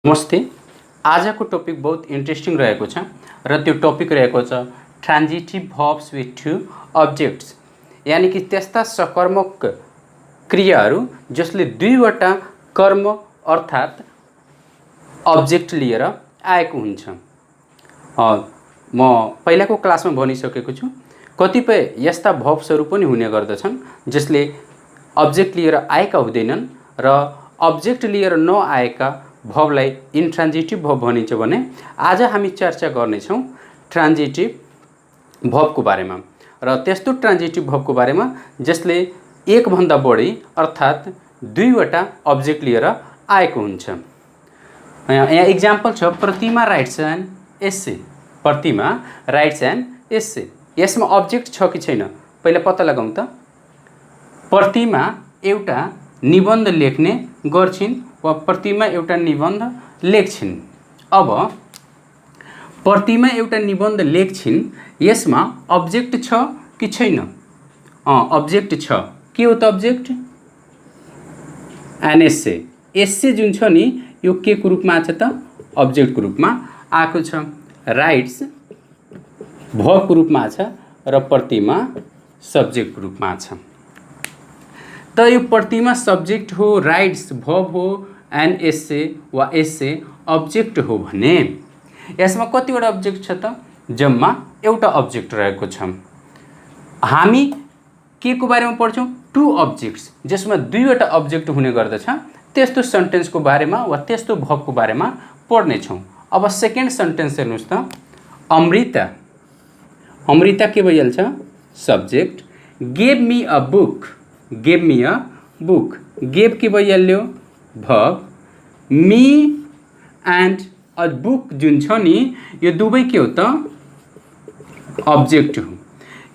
नमस्ते। आज को टॉपिक बहुत इंट्रेस्टिंग रहेको छ र त्यो टॉपिक रहेको छ ट्रान्जिटिभ भर्ब्स विथ टू ऑब्जेक्ट्स, यानी कि त्यस्ता सकर्मक क्रियाहरू जसले दुईवटा कर्म अर्थात ऑब्जेक्ट लिएर आएको हुन्छ। म पहिलाको क्लासमा भनिसकेको छु कतिपय यस्ता भर्ब्सहरू पनि हुने गर्दछन् जसले ऑब्जेक्ट लिएर आएका हुँदैनन् र ऑब्जेक्ट लिएर नआएका भर्बलाई इन्ट्रान्जिटिभ भर्ब भनिन्छ भने आज हामी चर्चा गर्नेछौँ ट्रान्जिटिभ भर्बको बारेमा र त्यस्तो ट्रान्जिटिभ भर्बको बारेमा जसले एक भन्दा बढी अर्थात दुईवटा ऑब्जेक्ट लिएर आएको हुन्छ। यहाँ इक्जाम्पल छ Pratima writes an essay. Pratima writes an essay, यसमा ऑब्जेक्ट छ कि छैन पहिला पत्ता लगाउँ त। प्रतिमा एउटा निबन्ध लेख्ने गर्छिन् वा प्रतिमा एउटा निबन्ध लेख्छिन्। अब प्रतिमा एउटा निबन्ध लेख्छिन्, यसमा ऑब्जेक्ट छ कि छैन? ऑब्जेक्ट छ। के हो त ऑब्जेक्ट? एन एस्से। एस्से जुन छ नि यो के को रूपमा छ त? ऑब्जेक्ट को रूपमा आएको छ। राइट्स भर्ब को रूपमा छ र प्रतिमा सब्जेक्ट को रूपमा छ। त यो प्रतिमा सब्जेक्ट हो, राइट्स भर्ब हो, एन एस्से वा एस्से ऑब्जेक्ट हो भने यसमा कतिवटा ऑब्जेक्ट छ त? जम्मा एउटा ऑब्जेक्ट रहेको छ। हामी के को बारेमा पढ्छौँ? टू ऑब्जेक्ट्स, जसमा दुईवटा ऑब्जेक्ट हुने गर्दछ त्यस्तो सेन्टेन्सको बारेमा वा त्यस्तो भर्बको बारेमा पढ्नेछौँ। अब सेकेन्ड सेन्टेन्स हेर्नुस् त। अमृता, अमृता के भइहाल्छ? Subject. Gave me a book, gave me a book. Gave के भइहाल्यो? Verb. Me and a book जुन छ नि यो दुवै के हो त? ऑब्जेक्ट हो।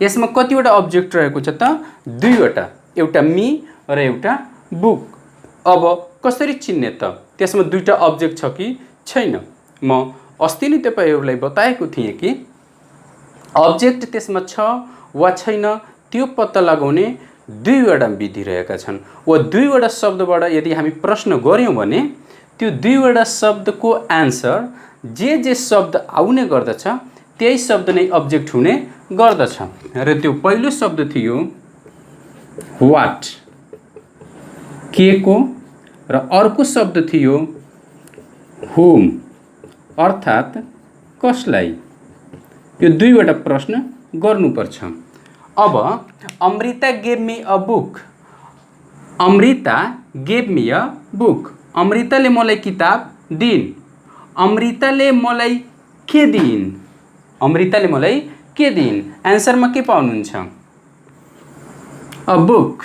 यसमा कतिवटा ऑब्जेक्ट रहेको छ त? दुईवटा, एउटा मी र एउटा बुक। अब कसरी चिन्ने त त्यसमा दुईटा ऑब्जेक्ट छ कि छैन? म अस्ति नै तपाईहरुलाई बताएको थिएँ कि ऑब्जेक्ट त्यसमा छ वा छैन त्यो पत्ता लगाउने दुईवटा विधि रहेका छन्। वा दुईवटा शब्दबाट यदि हामी प्रश्न गर्यौं भने त्यो दुईवटा शब्दको आन्सर जे शब्द आउने गर्दछ त्यही शब्द नै ऑब्जेक्ट हुने गर्दछ। र त्यो पहिलो शब्द थियो व्हाट, के को, र अर्को शब्द थियो हुम अर्थात कसलाई। यो दुईवटा प्रश्न गर्नुपर्छ। अब Amrita gave me a book, Amrita gave me a book. अमृताले मलाई किताब दिइन्। अमृताले मलाई के दिइन्? अमृताले मलाई के दिइन्? आन्सरमा के पाउनुहुन्छ? A book.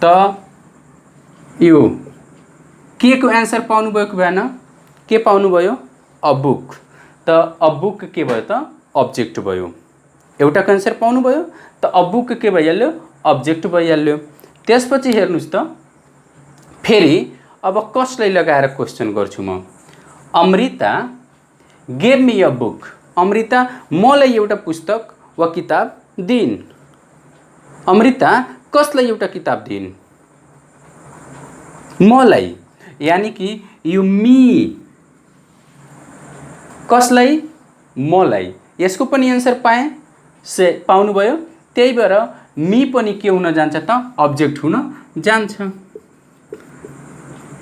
त यो के को आन्सर पाउनु भयो कि भएन? के पाउनु भयो? A book. त अ बुक के भयो त? ऑब्जेक्ट भयो। एउटा आन्सर पाउनु भयो त अ बुक के भइहाल्यो? ऑब्जेक्ट भइहाल्यो। त्यसपछि हेर्नुस् त फेरि अब कसलाई लगाएर क्वेशन गर्छु म। Amrita gave me a book, Amrita मलाई एउटा पुस्तक वा किताब दिइन्। अमृता कसलाई एउटा किताब दिइन्? मलाई, यानी कि यो मी कसलाई? मलाई। यसको पनि आन्सर पाएँ से पाउनु भयो। त्यही भएर मी पनि के हुन जान्छ त? ऑब्जेक्ट हुन जान्छ।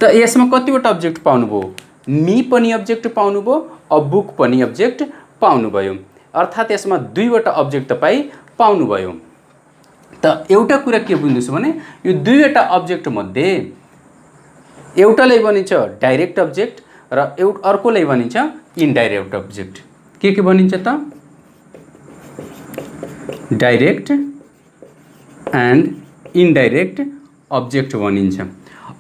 त यसमा कतिवटा ऑब्जेक्ट पाउनु भयो? मी पनि ऑब्जेक्ट पाउनु भयो, अ बुक पनि ऑब्जेक्ट पाउनु भयो। अर्थात यसमा दुईवटा ऑब्जेक्ट तपाई पाउनु भयो। त एउटा कुरा के बुझ्नुस् भने यो दुईवटा ऑब्जेक्ट मध्ये एउटालाई भनिन्छ डाइरेक्ट ऑब्जेक्ट र अर्कोलाई भनिन्छ इनडाइरेक्ट ऑब्जेक्ट। के भनिन्छ त? डाइरेक्ट एन्ड इनडाइरेक्ट ऑब्जेक्ट भनिन्छ।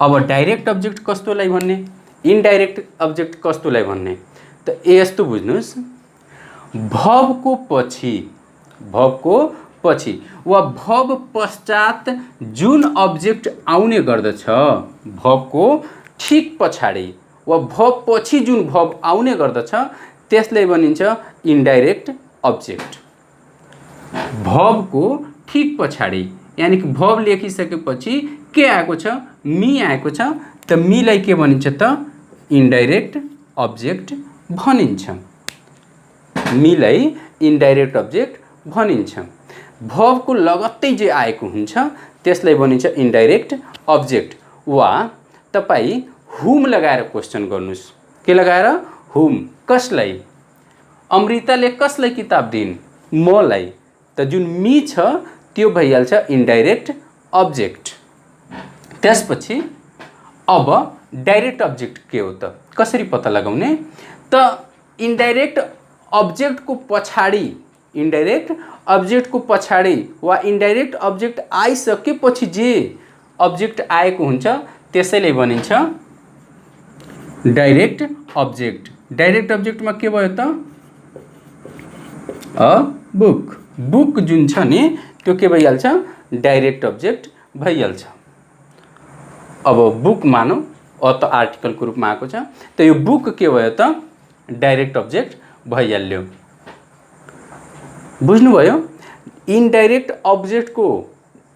अब डाइरेक्ट ऑब्जेक्ट कस्तोलाई भन्ने, इनडाइरेक्ट ऑब्जेक्ट कस्तोलाई भन्ने त यस्तो बुझ्नुस्। भर्बको पछि वा भर्ब पश्चात जुन ऑब्जेक्ट आउने गर्दछ, भर्बको ठीक पछाडि वा भर्ब पछि जुन भर्ब आउने गर्दछ त्यसलाई भनिन्छ इनडाइरेक्ट ऑब्जेक्ट। भर्बको ठीक पछाडि, यानी कि भर्ब लेखिसकेपछि के आएको छ? मी आएको छ। त मीलाई के भनिन्छ त? इन्डाइरेक्ट अब्जेक्ट भनिन्छ। मीलाई इन्डाइरेक्ट अब्जेक्ट भनिन्छ। भर्बको लगत्तै जे आएको हुन्छ त्यसलाई भनिन्छ इन्डाइरेक्ट अब्जेक्ट। वा तपाईँ हुम लगाएर क्वेसन गर्नुस्। के लगाएर? हुम। कसलाई? अमृताले कसलाई किताब दिइन्? मलाई। त जुन मी छ त्यो भइहाल्छ इन्डाइरेक्ट अब्जेक्ट। त्यसपछि अब डाइरेक्ट अब्जेक्ट के हो त? कसरी पत्ता लगाउने? त इन्डाइरेक्ट अब्जेक्टको पछाडि वा इन्डाइरेक्ट अब्जेक्ट आइसकेपछि जे अब्जेक्ट आएको हुन्छ त्यसैले भनिन्छ डाइरेक्ट अब्जेक्ट। डाइरेक्ट अब्जेक्टमा के भयो त? A book. बुक जुन छ नि त्यो के भइहाल्छ? डाइरेक्ट अब्जेक्ट भइहाल्छ। अब बुक मानौ अ त आर्टिकलको रूपमा आएको छ त यो बुक के भयो त? डाइरेक्ट अब्जेक्ट भइहाल्यो। बुझ्नुभयो? इन्डाइरेक्ट अब्जेक्टको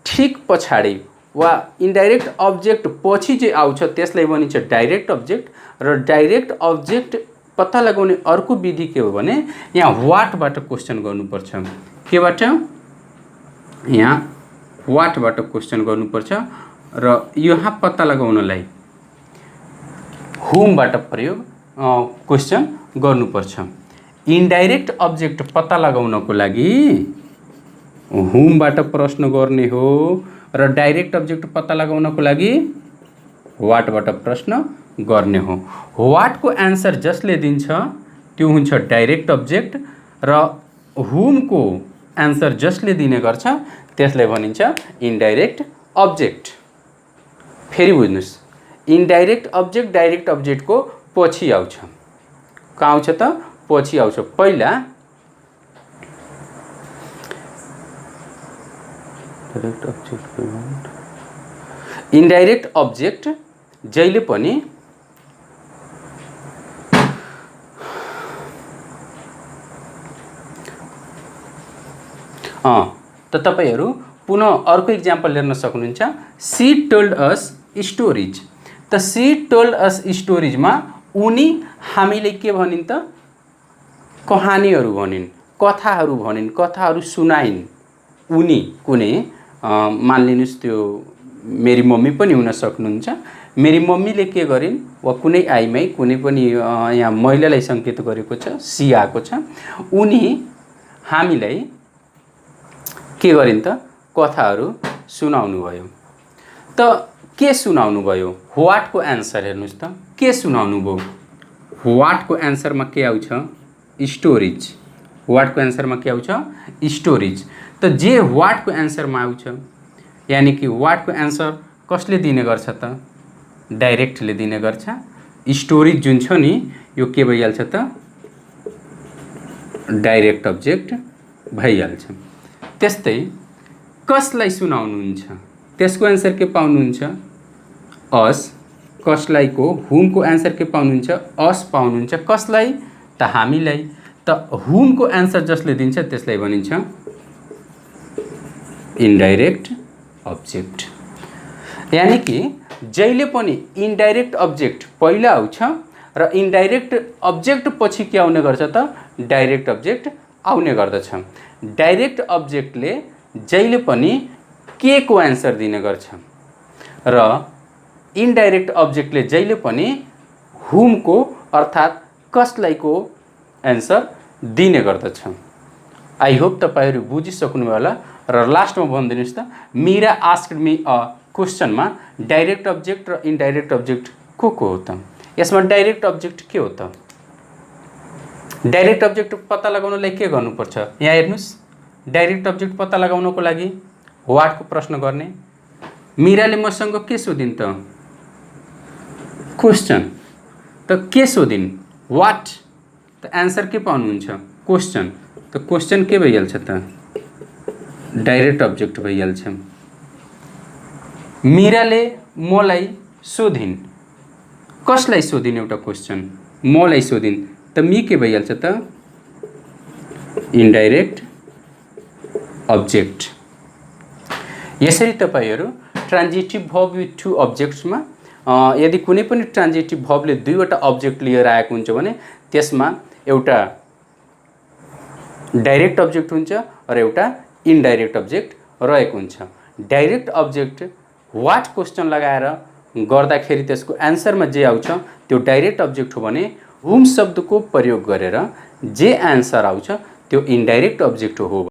ठिक पछाडि वा इन्डाइरेक्ट अब्जेक्ट पछि जे आउँछ त्यसलाई भनिन्छ डाइरेक्ट अब्जेक्ट। र डाइरेक्ट अब्जेक्ट पत्ता लगाउने अर्को विधि के हो भने यहाँ वाटबाट क्वेसन गर्नुपर्छ। केबाट? यहाँ वाटबाट क्वेसन गर्नुपर्छ र यहाँ पत्ता लगाउनलाई हुमबाट प्रयोग क्वेसन गर्नुपर्छ। इन्डाइरेक्ट अब्जेक्ट पत्ता लगाउनको लागि हुमबाट प्रश्न गर्ने हो र डाइरेक्ट अब्जेक्ट पत्ता लगाउनको लागि वाटबाट प्रश्न गर्ने हो। वाटको एन्सर जसले दिन्छ त्यो हुन्छ डाइरेक्ट अब्जेक्ट र हुमको एन्सर जसले दिने गर्छ त्यसलाई भनिन्छ इन्डाइरेक्ट अब्जेक्ट। फेरि बुझ्नुस्, इन्डाइरेक्ट अब्जेक्ट डाइरेक्ट अब्जेक्टको पछि आउँछ। कहाँ आउँछ त? पछि आउँछ। पहिला इन्डाइरेक्ट अब्जेक्ट जहिले पनि त तपाईहरु पुनः अर्को इक्जाम्पल लिन सक्नुहुन्छ। C told us stories. त सी टोल्ड अस स्टोरीजमा उनी हामीले के भनिन् त? कहानीहरू भनिन्, कथाहरू भनिन्, कथाहरू सुनाइन्। उनी कुनै मानिलिनुस् त्यो मेरी मम्मी पनि हुन सक्नुहुन्छ। मेरी मम्मीले के गरिन् वा कुनै आइमै कुनै पनि यहाँ महिलालाई संकेत गरेको छ, सी आएको छ। उनी हामीलाई के गरिन् त? कथाहरू सुनाउनु भयो। त के सुनाउनु भयो? व्हाटको एन्सर हेर्नुस् त, के सुनाउनु भयो? व्हाटको एन्सरमा के आउँछ? स्टोरीज। व्हाटको एन्सरमा के आउँछ? स्टोरीज। त जे व्हाटको एन्सरमा आउँछ यानी कि व्हाटको एन्सर कसले दिने गर्छ त? डाइरेक्टले दिने गर्छ। स्टोरीज जुन छ नि यो के भइहाल्छ त? डाइरेक्ट अब्जेक्ट भइहाल्छ। त्यस्तै कसलाई सुनाउनुहुन्छ त्यसको एन्सर के पाउनुहुन्छ? अस। कसलाईको हुमको एन्सर के पाउनुहुन्छ? अस पाउनुहुन्छ। कसलाई? त हामीलाई। त हुमको एन्सर जसले दिन्छ त्यसलाई भनिन्छ इन्डाइरेक्ट अब्जेक्ट। यानी कि जहिले पनि इन्डाइरेक्ट अब्जेक्ट पहिला आउँछ र इन्डाइरेक्ट अब्जेक्ट पछि के आउने गर्छ त? डाइरेक्ट अब्जेक्ट आउने गर्दछ। डाइरेक्ट अब्जेक्टले जहिले पनि के को एन्सर दिने गर्छ र इन्डाइरेक्ट अब्जेक्टले जहिले पनि हुमको अर्थात् कसलाईको एन्सर दिने गर्दछ। आई होप तपाईहरु बुझिसक्नु होला। र लास्टमा भनिदिनुस् त, मीरा आस्क्ड मी अ क्वेशनमा डाइरेक्ट अब्जेक्ट र इन्डाइरेक्ट अब्जेक्ट को हो त? यसमा डाइरेक्ट अब्जेक्ट के हो त? डाइरेक्ट अब्जेक्ट पत्ता लगाउनलाई के गर्नुपर्छ? यहाँ हेर्नुस्, डाइरेक्ट अब्जेक्ट पत्ता लगाउनको लागि व्हाटको प्रश्न गर्ने। मीराले मसँग के सोधिन् त? क्वेशन। त के सोधिन्? व्हाट। त एन्सर के पाउनुहुन्छ? क्वेशन। त क्वेशन के भइहाल्छ त? डाइरेक्ट अब्जेक्ट भइहाल्छ। मीराले मलाई सोधिन्। कसलाई सोधिन्? एउटा क्वेशन। मलाई सोधिन्। त मी के भइहाल्छ त? Indirect object. यसरी तपाईहरु ट्रान्जिटिभ भर्ब विथ टु अब्जेक्ट्समा यदि कुनै पनि ट्रान्जिटिभ भर्बले दुईवटा अब्जेक्ट लिएर आएको हुन्छ भने त्यसमा एउटा डाइरेक्ट अब्जेक्ट हुन्छ र एउटा इन्डाइरेक्ट अब्जेक्ट रहेको हुन्छ। डाइरेक्ट अब्जेक्ट वाट क्वेसन लगाएर गर्दाखेरि त्यसको एन्सरमा जे आउँछ त्यो डाइरेक्ट अब्जेक्ट हो भने हुम शब्दको प्रयोग गरेर जे एन्सर आउँछ त्यो इन्डाइरेक्ट अब्जेक्ट हो।